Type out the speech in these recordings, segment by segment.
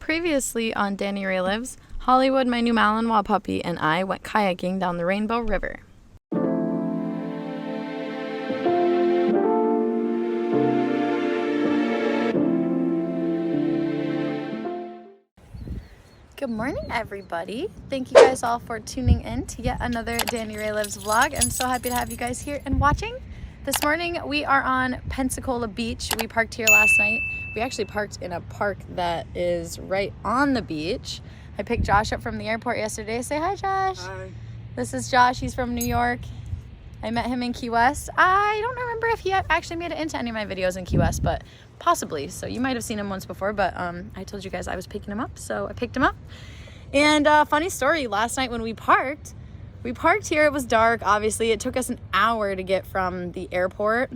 Previously on DaniRaeLives, Hollywood, my new Malinois puppy, and I went kayaking down the Rainbow River. Good morning, everybody. Thank you guys all for tuning in to yet another DaniRaeLives vlog. I'm so happy to have you guys here and watching. This morning we are on Pensacola Beach. We parked here last night. We actually parked in a park that is right on the beach. I picked Josh up from the airport yesterday. Say hi, Josh. Hi. This is Josh. He's from New York. I met him in Key West. I don't remember if he actually made it into any of my videos in Key West, but possibly. So you might have seen him once before, but I told you guys I was picking him up, so I picked him up. And funny story, last night when we parked here. It was dark, obviously. It took us an hour to get from the airport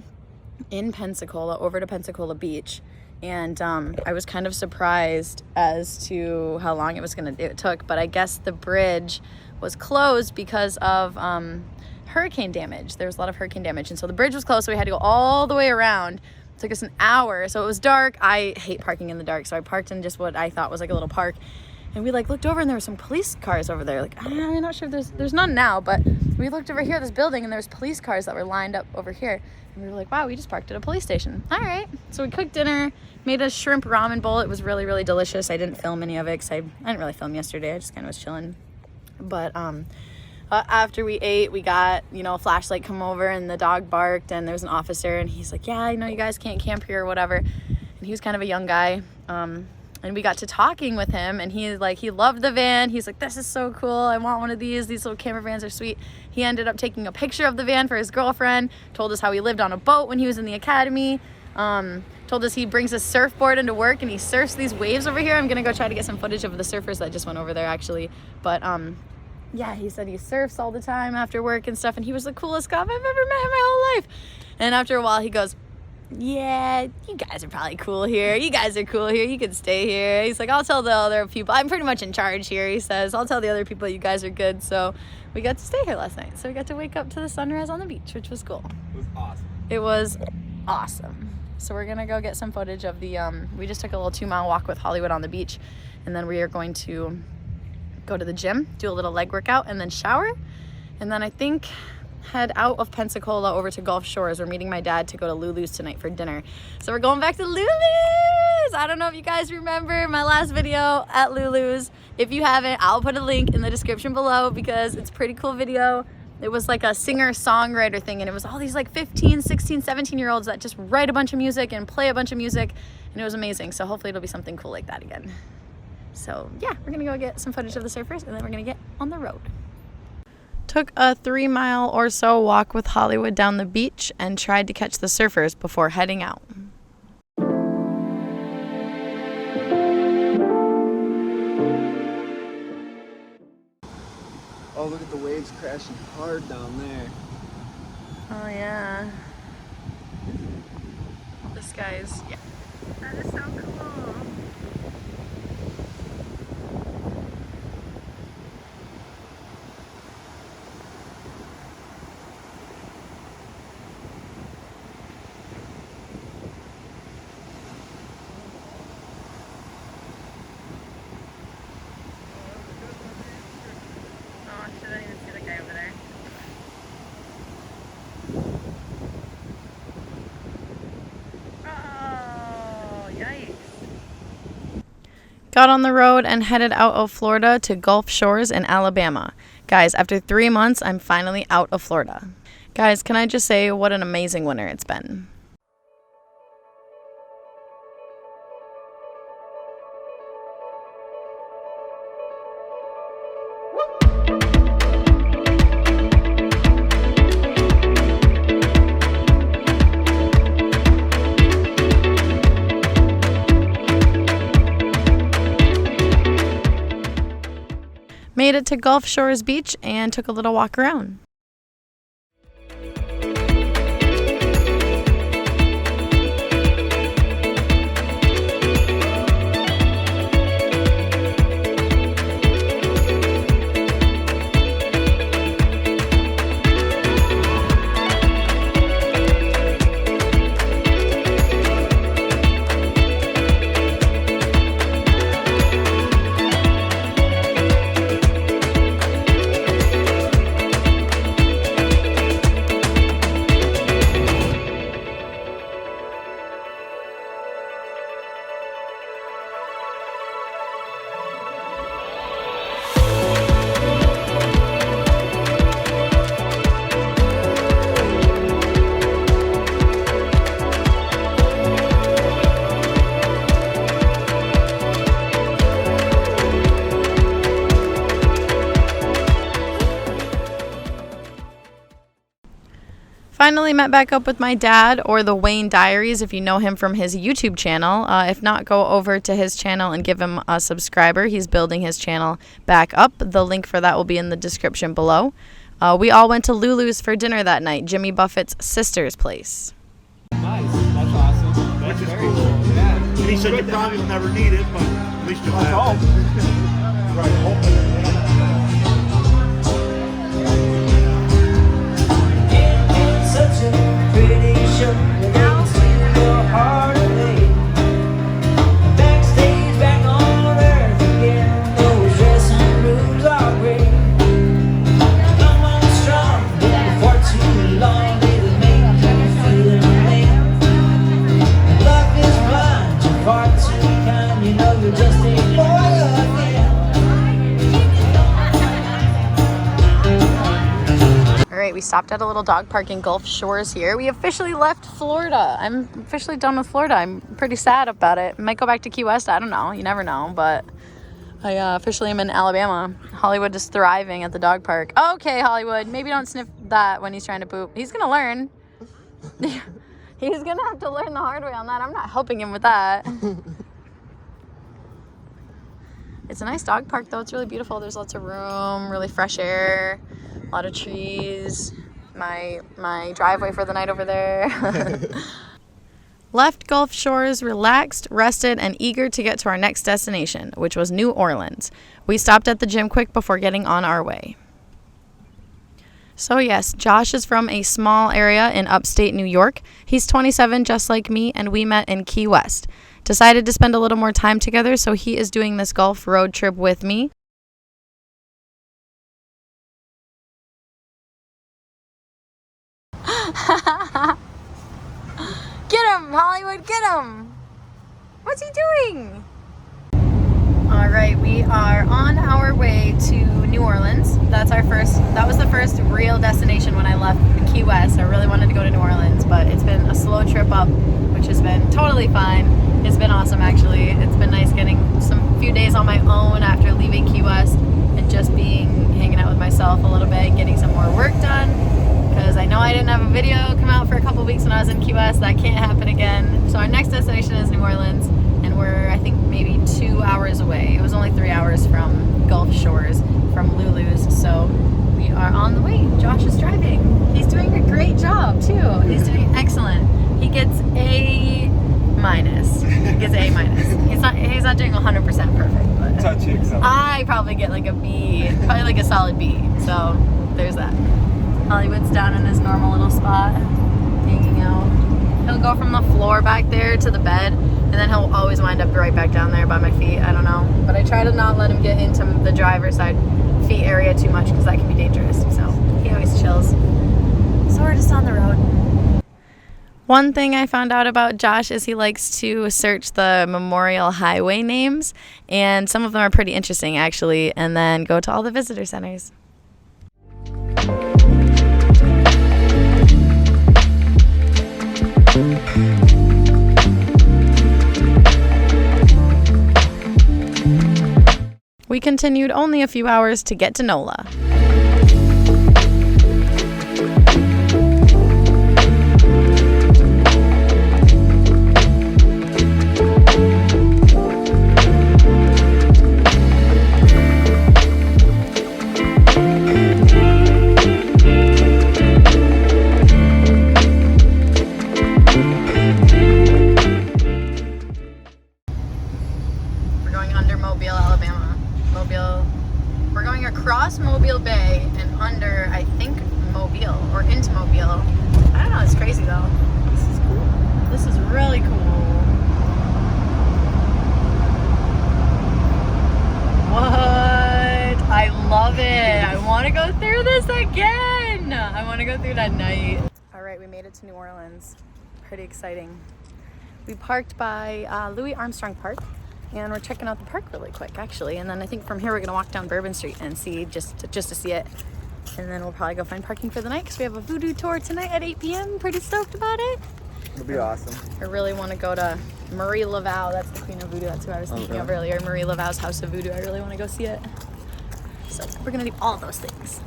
in Pensacola over to Pensacola Beach. And I was kind of surprised as to how long it took, but I guess the bridge was closed because of hurricane damage. There was a lot of hurricane damage, and so the bridge was closed, so we had to go all the way around. It took us an hour, so it was dark. I hate parking in the dark, so I parked in just what I thought was like a little park. And we looked over and there were some police cars over there. I'm not sure if there's none now, but we looked over here at this building and there was police cars that were lined up over here. And we were like, wow, we just parked at a police station. All right. So we cooked dinner, made a shrimp ramen bowl. It was really, really delicious. I didn't film any of it because I didn't really film yesterday. I just kind of was chilling. But after we ate, we got, a flashlight come over and the dog barked and there was an officer and he's like, yeah, I know you guys can't camp here or whatever. And he was kind of a young guy. And we got to talking with him and he loved the van. He's like, this is so cool. I want one of these. These little camper vans are sweet. He ended up taking a picture of the van for his girlfriend, told us how he lived on a boat when he was in the academy, told us he brings a surfboard into work and he surfs these waves over here. I'm gonna go try to get some footage of the surfers that just went over there actually. But yeah, he said he surfs all the time after work and stuff, and he was the coolest guy I've ever met in my whole life. And after a while he goes, yeah, you guys are probably cool here. You guys are cool here. You can stay here. He's like, I'll tell the other people. I'm pretty much in charge here, he says. I'll tell the other people you guys are good. So we got to stay here last night. So we got to wake up to the sunrise on the beach, which was cool. It was awesome. It was awesome. So we're going to go get some footage of the, we just took a little 2-mile walk with Hollywood on the beach. And then we are going to go to the gym, do a little leg workout, and then shower. And then I think head out of Pensacola over to Gulf Shores. We're meeting my dad to go to Lulu's tonight for dinner. So we're going back to Lulu's. I don't know if you guys remember my last video at Lulu's. If you haven't, I'll put a link in the description below because it's a pretty cool video. It was like a singer-songwriter thing, and it was all these 15, 16, 17-year-olds that just write a bunch of music and play a bunch of music, and it was amazing. So hopefully it'll be something cool like that again. So yeah, we're gonna go get some footage of the surfers, and then we're gonna get on the road. Took a 3-mile or so walk with Hollywood down the beach and tried to catch the surfers before heading out. Oh, look at the waves crashing hard down there. Oh yeah. This guy's, yeah. That is so cool. Got on the road and headed out of Florida to Gulf Shores in Alabama. Guys, after 3 months, I'm finally out of Florida. Guys, can I just say what an amazing winter it's been. Made it to Gulf Shores Beach and took a little walk around. finally met back up with my dad, or the Wayne Diaries if you know him from his YouTube channel. If not, go over to his channel and give him a subscriber. He's building his channel back up. The link for that will be in the description below. We all went to Lulu's for dinner that night, Jimmy Buffett's sister's place. Nice. That's awesome. Which is Very cool. Yeah. And he said you probably will never need it, but at least you'll have it. Right, It's such a pretty show. You can steal your heart away. Backstage, back on earth again. Those dressing rooms are great. Come on strong, been for too long. They make you feel the pain. Life is blind, you're far too kind. You know you're just a boy again. All right, we stopped at a little dog park in Gulf Shores here. We officially left Florida. I'm officially done with Florida. I'm pretty sad about it. Might go back to Key West. I don't know. You never know. But I officially am in Alabama. Hollywood is thriving at the dog park. Okay, Hollywood. Maybe don't sniff that when he's trying to poop. He's going to learn. He's going to have to learn the hard way on that. I'm not helping him with that. It's a nice dog park, though. It's really beautiful. There's lots of room, really fresh air. A lot of trees. My driveway for the night over there. Left Gulf Shores relaxed, rested, and eager to get to our next destination, which was New Orleans. We stopped at the gym quick before getting on our way. So yes, Josh is from a small area in upstate New York. He's 27, just like me, and we met in Key West. Decided to spend a little more time together, so he is doing this golf road trip with me. Get him, Hollywood, get him! What's he doing? All right, we are on our way to New Orleans. That was the first real destination when I left Key West. I really wanted to go to New Orleans, but it's been a slow trip up, which has been totally fine. It's been awesome, actually. It's been nice getting some few days on my own after leaving Key West and just hanging out with myself a little bit, getting some more work done. Because I know I didn't have a video come out for a couple weeks when I was in Key West. That can't happen again. So our next destination is New Orleans, and we're, I think, maybe 2 hours away. It was only 3 hours from Gulf Shores, from Lulu's. So we are on the way. Josh is driving. He's doing a great job, too. He's doing excellent. He gets A-. He gets A-. He's not doing 100% perfect, but Touchy acceptable. I probably get like a B, probably like a solid B. So there's that. Hollywood's down in his normal little spot, hanging out. He'll go from the floor back there to the bed, and then he'll always wind up right back down there by my feet. I don't know. But I try to not let him get into the driver's side feet area too much because that can be dangerous. So he always chills. So we're just on the road. One thing I found out about Josh is he likes to search the Memorial Highway names, and some of them are pretty interesting, actually, and then go to all the visitor centers. We continued only a few hours to get to NOLA. Across Mobile Bay and under, I think, Mobile or into Mobile. I don't know, it's crazy though. This is cool. This is really cool. What? I love it. I want to go through this again. I want to go through that night. All right, we made it to New Orleans. Pretty exciting. We parked by Louis Armstrong Park. And we're checking out the park really quick, actually. And then I think from here we're gonna walk down Bourbon Street and see just to see it. And then we'll probably go find parking for the night because we have a Voodoo tour tonight at 8 p.m. Pretty stoked about it. It'll be awesome. I really want to go to Marie Laveau. That's the Queen of Voodoo. That's who I was thinking of earlier. Marie Laveau's House of Voodoo. I really want to go see it. So we're gonna do all those things.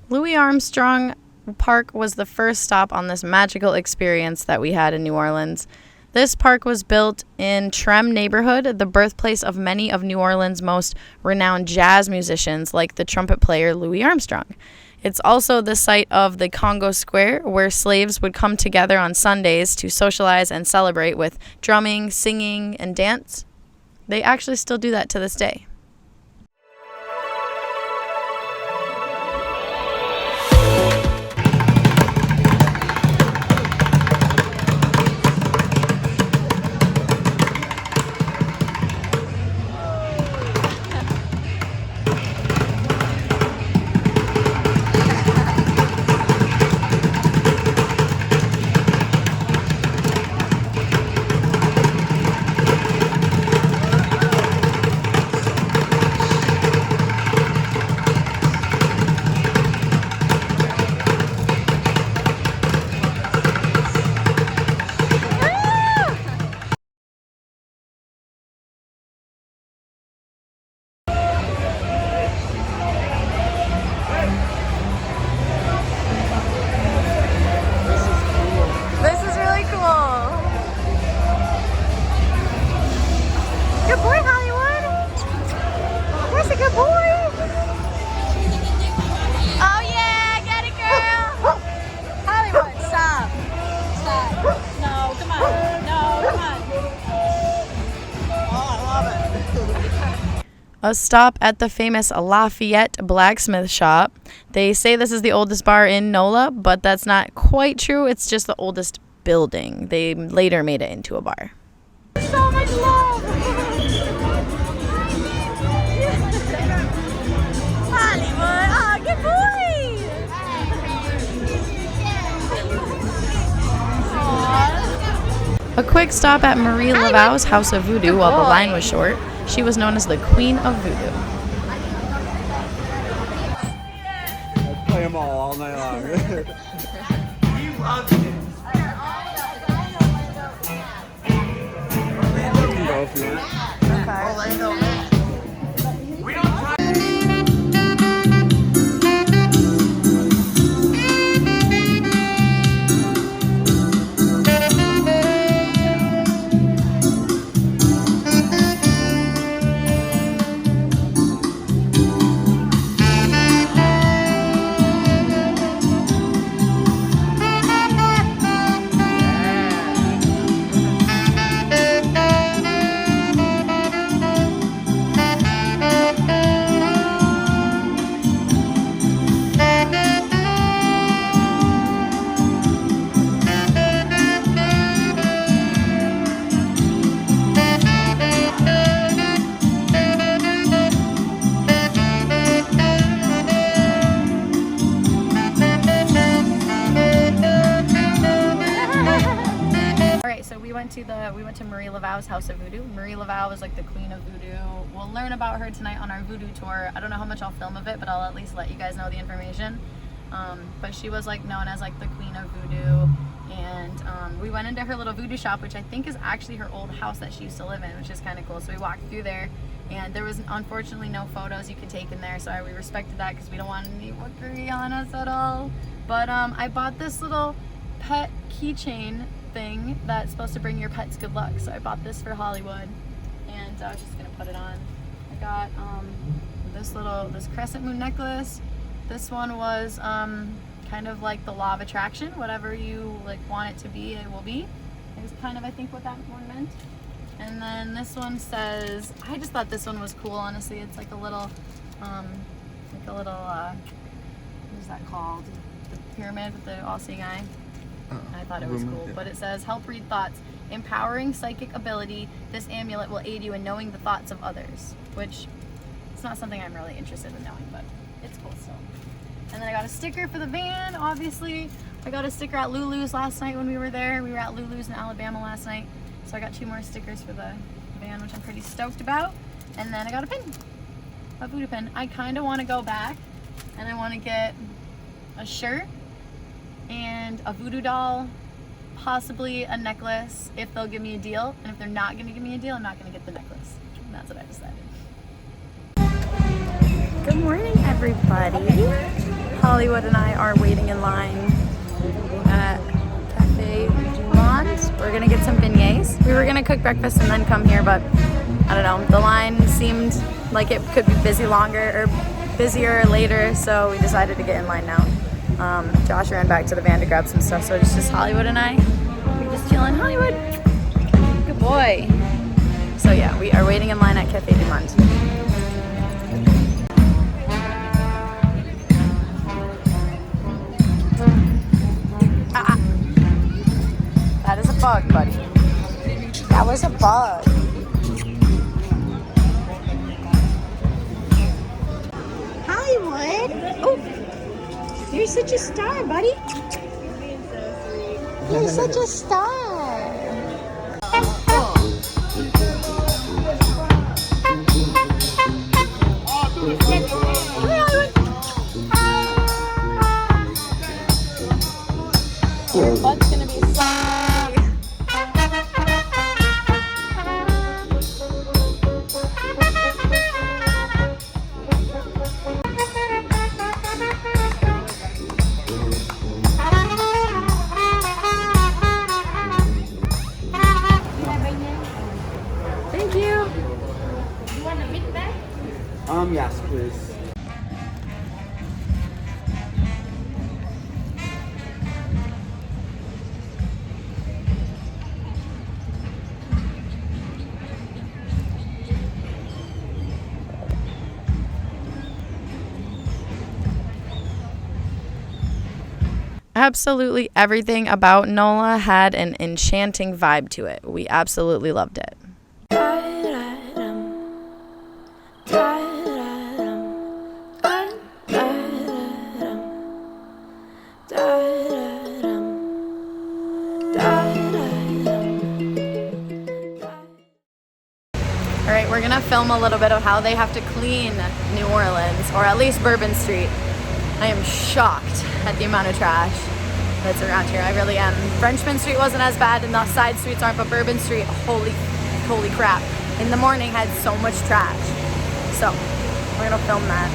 Louis Armstrong park was the first stop on this magical experience that we had in New Orleans. This park was built in Trem neighborhood, the birthplace of many of New Orleans' most renowned jazz musicians like the trumpet player Louis Armstrong. It's also the site of the Congo Square, where slaves would come together on Sundays to socialize and celebrate with drumming, singing, and dance. They actually still do that to this day. A stop at the famous Lafayette blacksmith shop. They say this is the oldest bar in NOLA, but that's not quite true. It's just the oldest building. They later made it into a bar. So much love! Hollywood! Oh, good boy! A quick stop at Marie Laveau's House of Voodoo while the line was short. She was known as the Queen of Voodoo. I play them all night long. He loves it. You can go if you want. Orlando. We don't try. We went to Marie Laveau's House of Voodoo. Marie Laveau is like the Queen of Voodoo. We'll learn about her tonight on our Voodoo tour. I don't know how much I'll film of it, but I'll at least let you guys know the information. But she was like known as like the Queen of Voodoo, and we went into her little voodoo shop, which I think is actually her old house that she used to live in, which is kind of cool. So we walked through there, and there was unfortunately no photos you could take in there, so we respected that because we don't want any wookery on us at all. But I bought this little pet keychain thing that's supposed to bring your pets good luck. So I bought this for Hollywood, and I was just gonna put it on. I got this crescent moon necklace. This one was kind of like the law of attraction. Whatever you like want it to be, it will be. Is kind of I think what that one meant. And then this one says, I just thought this one was cool. Honestly, it's like a little what is that called? The pyramid with the all-seeing eye. I thought it was cool, but it says, help read thoughts, empowering psychic ability. This amulet will aid you in knowing the thoughts of others, which it's not something I'm really interested in knowing, but it's cool still. And then I got a sticker for the van, obviously. I got a sticker at Lulu's last night when we were there. We were at Lulu's in Alabama last night, so I got 2 more stickers for the van, which I'm pretty stoked about. And then I got a pin, a voodoo pin. I kind of want to go back, and I want to get a shirt and a voodoo doll, possibly a necklace if they'll give me a deal. And if they're not going to give me a deal, I'm not going to get the necklace. And that's what I decided. Good morning, everybody. Hollywood and I are waiting in line at Cafe du Monde. We're gonna get some beignets. We were gonna cook breakfast and then come here, but I don't know. The line seemed like it could be busy longer or busier later, so we decided to get in line now. Josh ran back to the van to grab some stuff, so it's just Hollywood and I. We're just chilling. Hollywood, good boy. So yeah, we are waiting in line at Cafe du Monde. That is a bug, buddy. That was a bug. Hollywood! Oh, you're such a star, buddy. You're such a star. Your butt's gonna be sorry. Thank you. You want a meat bag? Yes, please. Absolutely everything about NOLA had an enchanting vibe to it. We absolutely loved it. All right, we're gonna film a little bit of how they have to clean New Orleans, or at least Bourbon Street. I am shocked at the amount of trash that's around here. I really am. Frenchman Street wasn't as bad, and the side streets aren't, but Bourbon Street, holy crap. In the morning had so much trash. So we're gonna film that.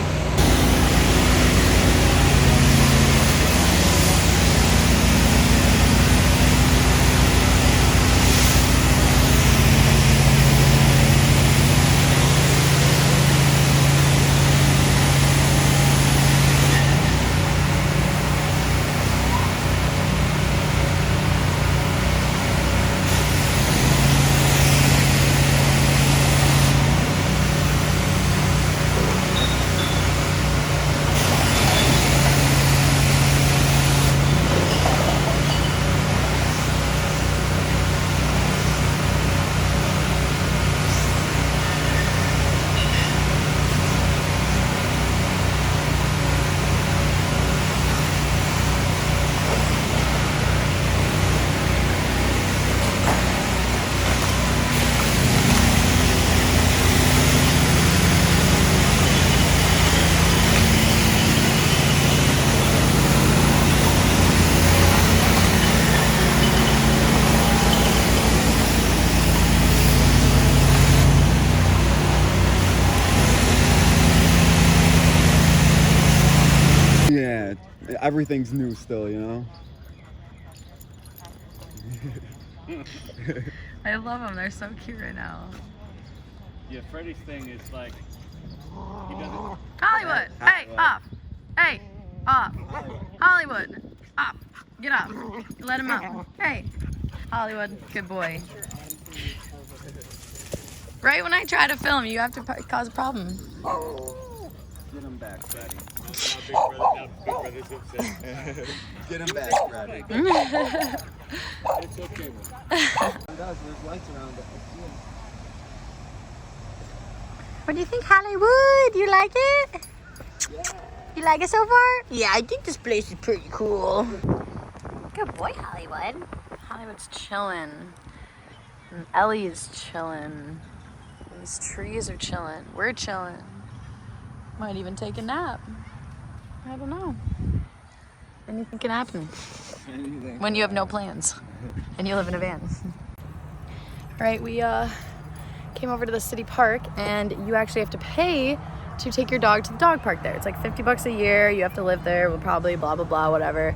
Yeah, everything's new still, you know? I love them. They're so cute right now. Yeah, Freddy's thing is like, he doesn't. Hollywood, hey, off. Hey, off. Hollywood, off. Get off. Let him up. Hey, Hollywood, good boy. Right when I try to film, you have to cause a problem. Get him back, Freddy. Now Big Brother's upset. Get him back, Freddy. It's okay, man. There's lights around it. What do you think, Hollywood? You like it? Yeah. You like it so far? Yeah, I think this place is pretty cool. Good boy, Hollywood. Hollywood's chilling. And Ellie's chilling. These trees are chilling. We're chilling. Might even take a nap. I don't know. Anything can happen. Anything. When you have no plans and you live in a van. All right, we came over to the city park, and you actually have to pay to take your dog to the dog park there. It's like $50 a year. You have to live there. We'll probably blah, blah, blah, whatever.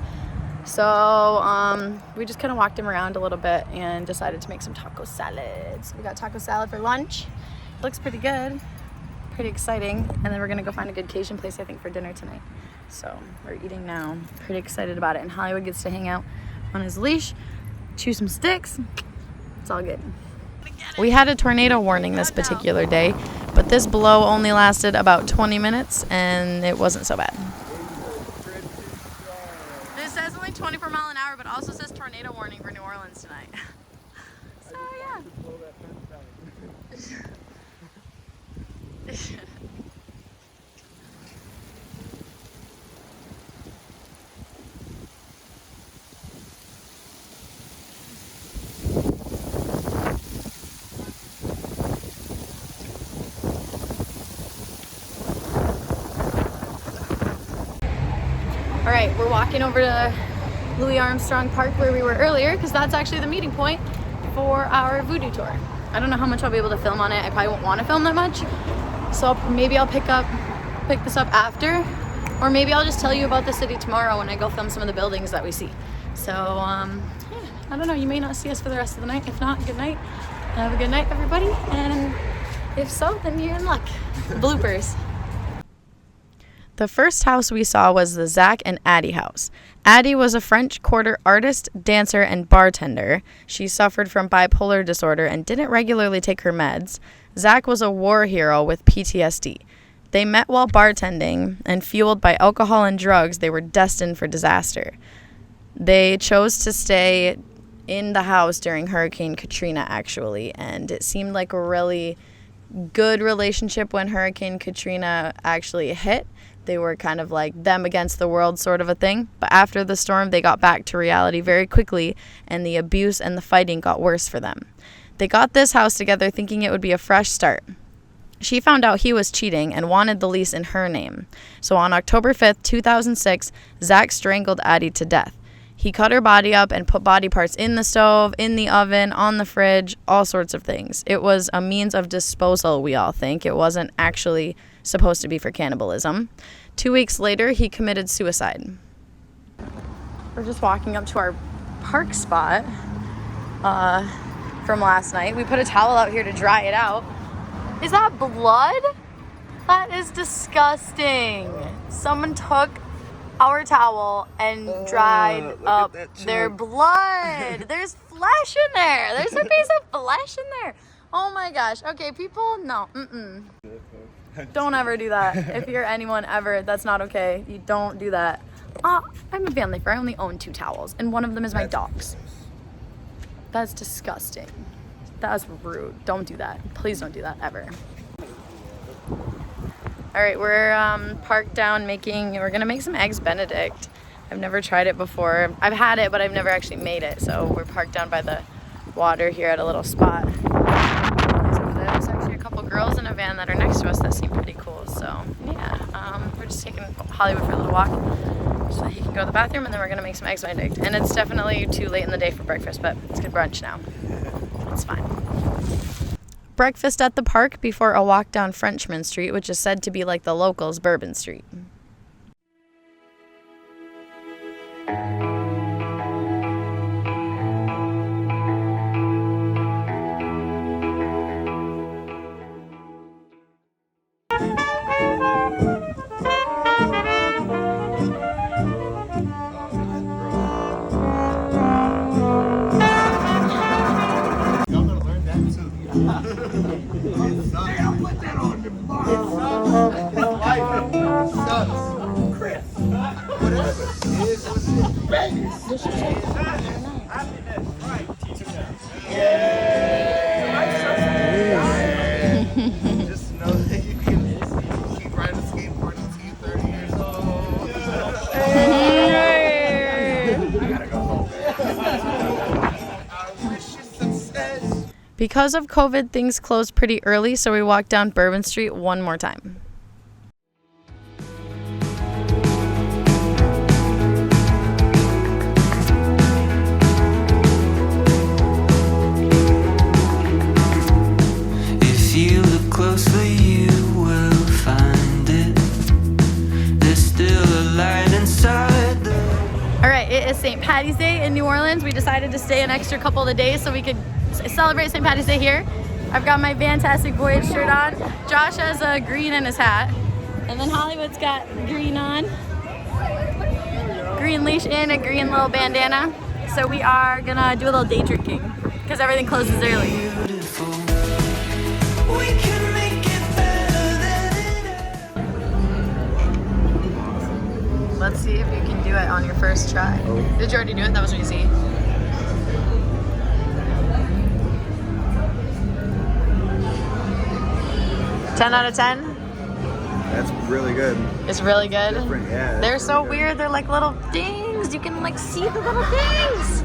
So we just kind of walked him around a little bit and decided to make some taco salads. We got taco salad for lunch. Looks pretty good. Pretty exciting. And then we're going to go find a good Cajun place, I think, for dinner tonight. So we're eating now. Pretty excited about it. And Hollywood gets to hang out on his leash, chew some sticks. It's all good. We had a tornado warning this particular day, but this blow only lasted about 20 minutes and it wasn't so bad. This says only 24 mile an hour, but also says tornado warning for New Orleans tonight. So yeah. All right, we're walking over to Louis Armstrong Park where we were earlier because that's actually the meeting point for our Voodoo tour. I don't know how much I'll be able to film on it. I probably won't want to film that much. So maybe I'll pick this up after, or maybe I'll just tell you about the city tomorrow when I go film some of the buildings that we see. So yeah, I don't know, you may not see us for the rest of the night. If not, good night. Have a good night, everybody. And if so, then you're in luck. Bloopers. The first house we saw was the Zach and Addie house. Addie was a French Quarter artist, dancer, and bartender. She suffered from bipolar disorder and didn't regularly take her meds. Zach was a war hero with PTSD. They met while bartending, and fueled by alcohol and drugs, they were destined for disaster. They chose to stay in the house during Hurricane Katrina, actually, and it seemed like a really good relationship when Hurricane Katrina actually hit. They were kind of like them against the world sort of a thing. But after the storm, they got back to reality very quickly, and the abuse and the fighting got worse for them. They got this house together thinking it would be a fresh start. She found out he was cheating and wanted the lease in her name. So on October 5th, 2006, Zach strangled Addie to death. He cut her body up and put body parts in the stove, in the oven, on the fridge, all sorts of things. It was a means of disposal, we all think. It wasn't actually supposed to be for cannibalism. 2 weeks later, he committed suicide. We're just walking up to our park spot from last night. We put a towel out here to dry it out. Is that blood? That is disgusting. Someone took our towel and dried up their blood. There's flesh in there. There's a piece of flesh in there. Oh my gosh. Okay, people, no. Don't ever do that. If you're anyone ever, that's not okay. You don't do that. I'm a van lifer. I only own 2 towels, and one of them is my dog's. That's disgusting. That's rude. Don't do that. Please don't do that ever. All right, we're parked down we're gonna make some eggs Benedict. I've never tried it before. I've had it, but I've never actually made it. So we're parked down by the water here at a little spot. There's actually a couple girls in a van that are next to us that seem pretty cool. So yeah, we're just taking Hollywood for a little walk so that he can go to the bathroom, and then we're gonna make some eggs Benedict. And it's definitely too late in the day for breakfast, but it's good brunch now. It's fine. Breakfast at the park before a walk down Frenchman Street, which is said to be like the locals' Bourbon Street. Just know that you can keep riding a skateboard until you're 30 years old. I gotta go home. I wish you success. Because of COVID, things closed pretty early, so we walked down Bourbon Street one more time. If you look closely, you will find Orleans, we decided to stay an extra couple of days so we could celebrate St. Patty's Day here. I've got my Fantastic Voyage shirt on. Josh has a green in his hat. And then Hollywood's got green on. Green leash in, a green little bandana. So we are gonna do a little day drinking because everything closes early. Let's see if you can do it on your first try. Did you already do it? That was easy. Ten out of 10? That's really good. It's really good? Different, yeah. They're so weird. They're like little things. You can like see the little things.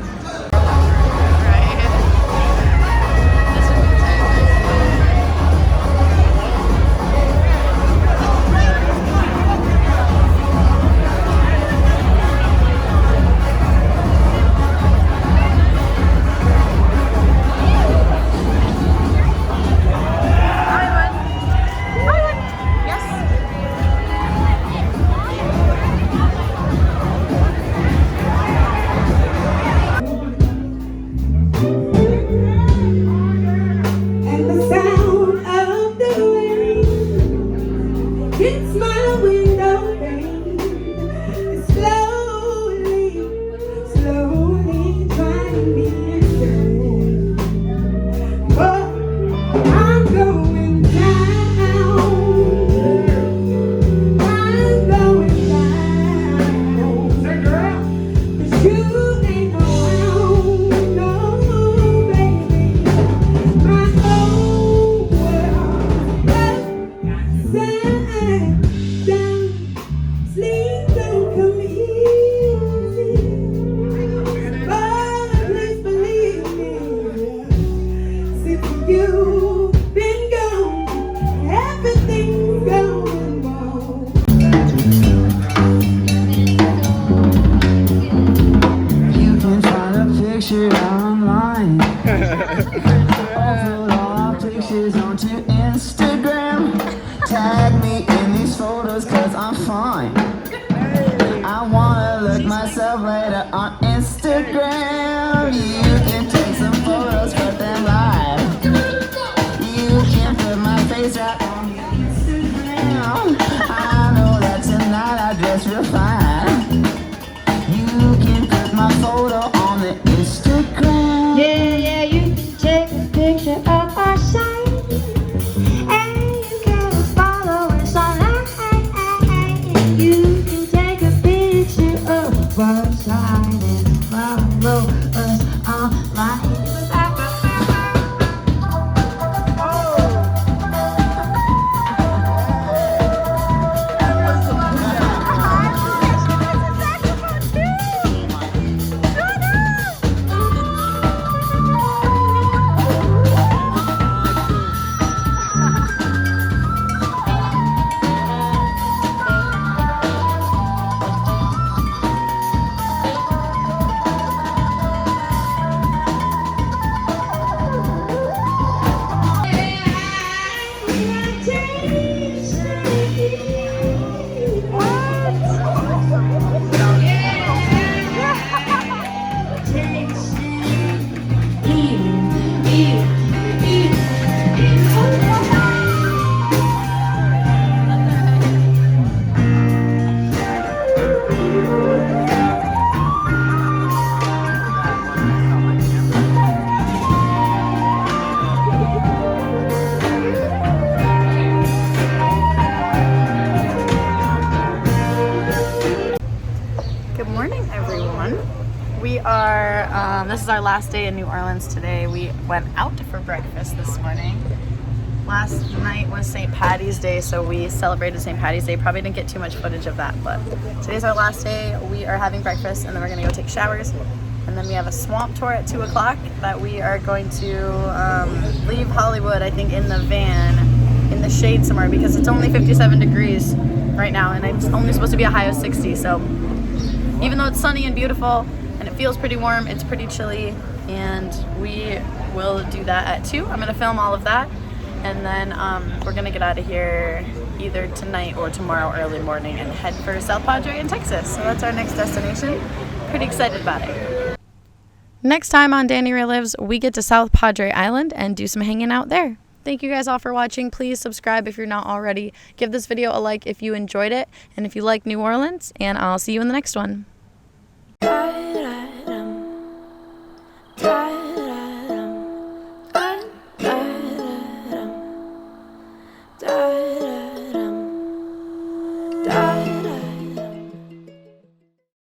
Online. Upload all pictures onto Instagram. Tag me in these photos cause I'm fine. I wanna look myself later on Instagram. You can take some photos, put them live. You can put my face out on Instagram. I know that tonight I dress real fine. You can put my photo on the Instagram. Yeah, you can take a picture of our site. And you can follow us online. You can take a picture of our site and follow us online. This is our last day in New Orleans today. We went out for breakfast this morning. Last night was St. Patty's Day, so we celebrated St. Patty's Day. Probably didn't get too much footage of that, but today's our last day. We are having breakfast and then we're gonna go take showers. And then we have a swamp tour at 2 o'clock that we are going to leave Hollywood, I think, in the van, in the shade somewhere, because it's only 57 degrees right now and it's only supposed to be a high of 60. So even though it's sunny and beautiful, and it feels pretty warm, it's pretty chilly, and we will do that at 2. I'm gonna film all of that, and then we're gonna get out of here either tonight or tomorrow early morning and head for South Padre in Texas. So that's our next destination. Pretty excited about it. Next time on DaniRaeLives, we get to South Padre Island and do some hanging out there. Thank you guys all for watching. Please subscribe if you're not already. Give this video a like if you enjoyed it and if you like New Orleans, and I'll see you in the next one.